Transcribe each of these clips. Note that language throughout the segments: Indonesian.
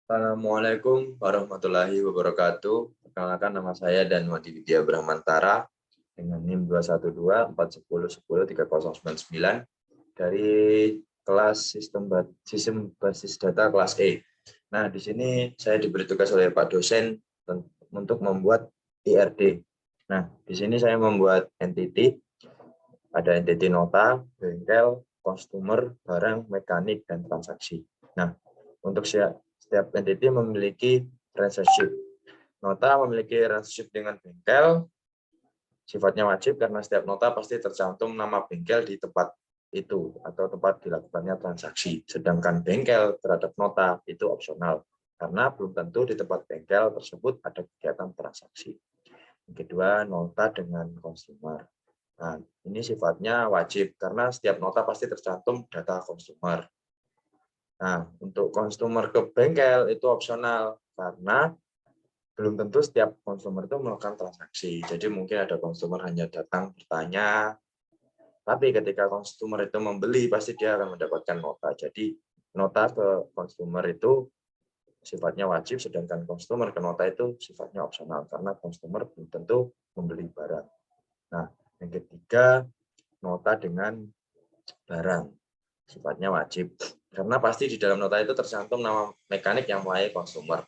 Assalamualaikum warahmatullahi wabarakatuh. Perkenalkan, nama saya Danwadi Widya Brahmantara dengan NIM 21241010309 dari kelas sistem basis data kelas E. Nah, di sini saya diberi tugas oleh Pak dosen untuk membuat IRD. Nah, di sini saya membuat entity, ada entity nota, bengkel, customer, barang, mekanik, dan transaksi. Nah, untuk setiap entity memiliki relationship. Nota memiliki relationship dengan bengkel, sifatnya wajib karena setiap nota pasti tercantum nama bengkel di tempat itu atau tempat dilakukannya transaksi. Sedangkan bengkel terhadap nota itu opsional karena belum tentu di tempat bengkel tersebut ada kegiatan transaksi. Yang kedua, nota dengan konsumer. Nah, ini sifatnya wajib karena setiap nota pasti tercantum data konsumer. Nah, untuk konsumer ke bengkel itu opsional karena belum tentu setiap konsumer itu melakukan transaksi. Jadi mungkin ada konsumer hanya datang bertanya, tapi ketika konsumer itu membeli pasti dia akan mendapatkan nota. Jadi nota ke konsumer itu sifatnya wajib, sedangkan konsumer ke nota itu sifatnya opsional karena konsumer belum tentu membeli barang. Nah, yang ketiga, nota dengan barang sifatnya wajib karena pasti di dalam nota itu tercantum nama mekanik yang melayani konsumer.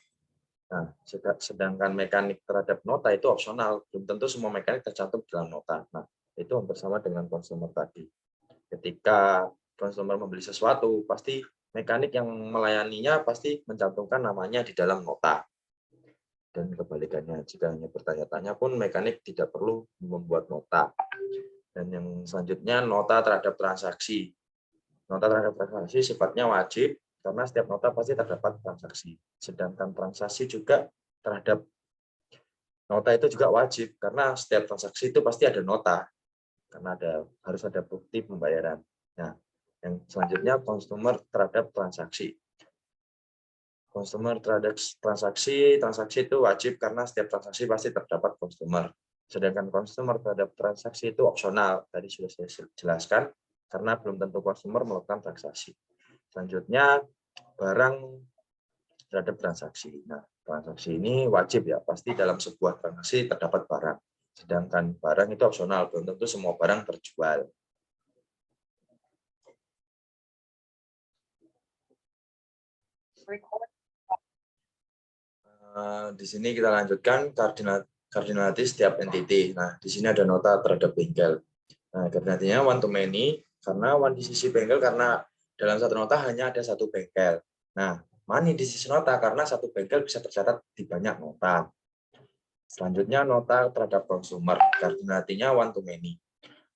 Nah, sedangkan mekanik terhadap nota itu opsional, belum tentu semua mekanik tercantum dalam nota. Nah, itu hampir sama dengan konsumer tadi. Ketika konsumer membeli sesuatu, pasti mekanik yang melayaninya pasti mencantumkan namanya di dalam nota. Dan kebalikannya, jika hanya bertanya-tanya pun mekanik tidak perlu membuat nota. Dan yang selanjutnya, nota terhadap transaksi. Nota terhadap transaksi sifatnya wajib karena setiap nota pasti terdapat transaksi. Sedangkan transaksi juga terhadap nota itu juga wajib karena setiap transaksi itu pasti ada nota karena harus ada bukti pembayaran. Nah, yang selanjutnya konsumer terhadap transaksi. Konsumer terhadap transaksi itu wajib karena setiap transaksi pasti terdapat konsumer. Sedangkan konsumer terhadap transaksi itu opsional. Tadi sudah saya jelaskan karena belum tentu konsumer melakukan transaksi. Selanjutnya, barang terhadap transaksi. Nah, transaksi ini wajib ya, pasti dalam sebuah transaksi terdapat barang. Sedangkan barang itu opsional, belum tentu semua barang terjual. Di sini kita lanjutkan kardinality setiap entity. Nah, di sini ada nota terhadap bengkel. Nah, kardinalitinya one to many, karena one di sisi bengkel karena dalam satu nota hanya ada satu bengkel. Nah, many di sisi nota karena satu bengkel bisa tercatat di banyak nota. Selanjutnya nota terhadap konsumer, kardinalitinya one to many.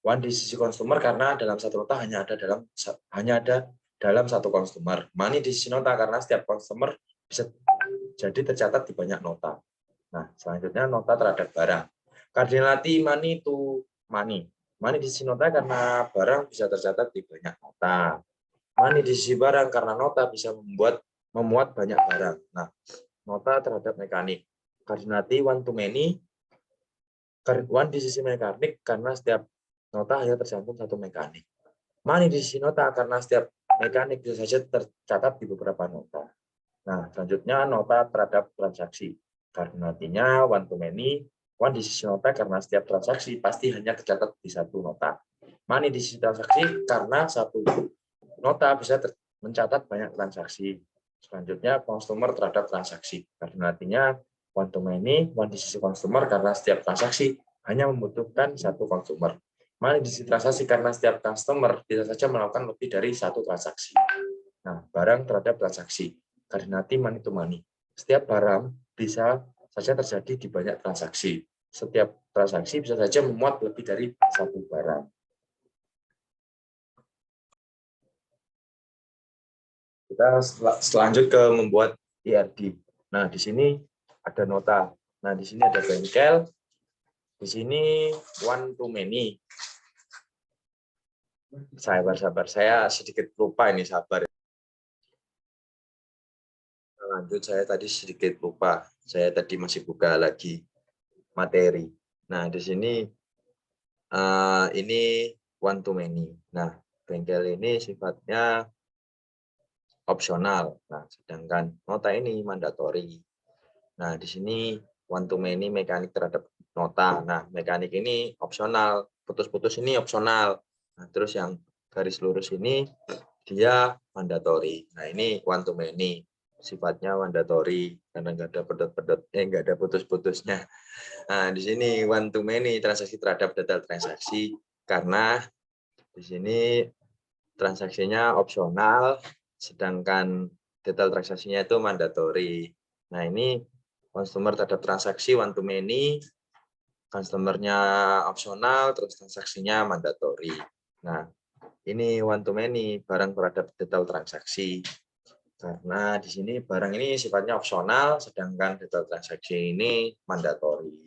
One di sisi konsumer karena dalam satu nota hanya ada dalam satu konsumer. Many di sisi nota karena setiap konsumer bisa jadi tercatat di banyak nota. Nah, selanjutnya nota terhadap barang. Kardinality money to money. Money di sisi nota karena barang bisa tercatat di banyak nota. Money di sisi barang karena nota bisa memuat banyak barang. Nah, nota terhadap mekanik. Kardinality one to many. One di sisi mekanik karena setiap nota hanya tercantum satu mekanik. Money di sisi nota karena setiap mekanik bisa saja tercatat di beberapa nota. Nah, selanjutnya nota terhadap transaksi. Kardinalitinya one to many, one di sisi nota karena setiap transaksi pasti hanya tercatat di satu nota. Money di sisi transaksi karena satu nota bisa mencatat banyak transaksi. Selanjutnya konsumer terhadap transaksi. Kardinalitinya one to many, one di sisi konsumer karena setiap transaksi hanya membutuhkan satu konsumer. Money di sisi transaksi karena setiap customer bisa saja melakukan lebih dari satu transaksi. Nah, barang terhadap transaksi. Kardinality money to money. Setiap barang bisa saja terjadi di banyak transaksi. Setiap transaksi bisa saja memuat lebih dari satu barang. Kita selanjut ke membuat IRD. Nah, di sini ada nota. Nah, di sini ada bengkel. Di sini one to many. Sabar. Saya sedikit lupa ini, sabar. Lanjut, saya tadi sedikit lupa. Saya tadi masih buka lagi materi. Nah, di sini ini one to many. Nah, bengkel ini sifatnya opsional. Nah, sedangkan nota ini mandatori. Nah, di sini one to many mekanik terhadap nota. Nah, mekanik ini opsional, putus-putus ini opsional. Nah, terus yang garis lurus ini dia mandatori. Nah, ini one to many, sifatnya mandatori karena nggak ada pedot-pedot, nggak ada putus-putusnya. Nah, di sini one to many, transaksi terhadap detail transaksi, karena di sini transaksinya opsional, sedangkan detail transaksinya itu mandatori. Nah, ini customer terhadap transaksi one to many, customer-nya opsional, terus transaksinya mandatori. Nah, ini one to many, barang terhadap detail transaksi. Karena di sini barang ini sifatnya opsional, sedangkan detail transaksi ini mandatori.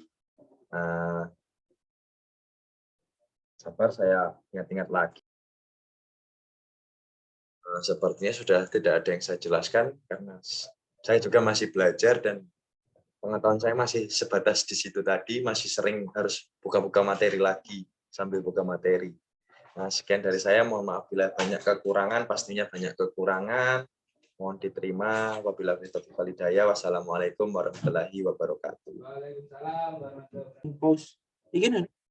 Sabar, saya ingat-ingat lagi. Sepertinya sudah tidak ada yang saya jelaskan, karena saya juga masih belajar dan pengetahuan saya masih sebatas di situ tadi, masih sering harus buka-buka materi lagi, sambil buka materi. Nah, sekian dari saya, mohon maaf bila banyak kekurangan, pastinya banyak kekurangan, mohon diterima. Wabillahi taufiq wal hidayah. Wassalamualaikum warahmatullahi wabarakatuh. Waalaikumsalam warahmatullahi wabarakatuh.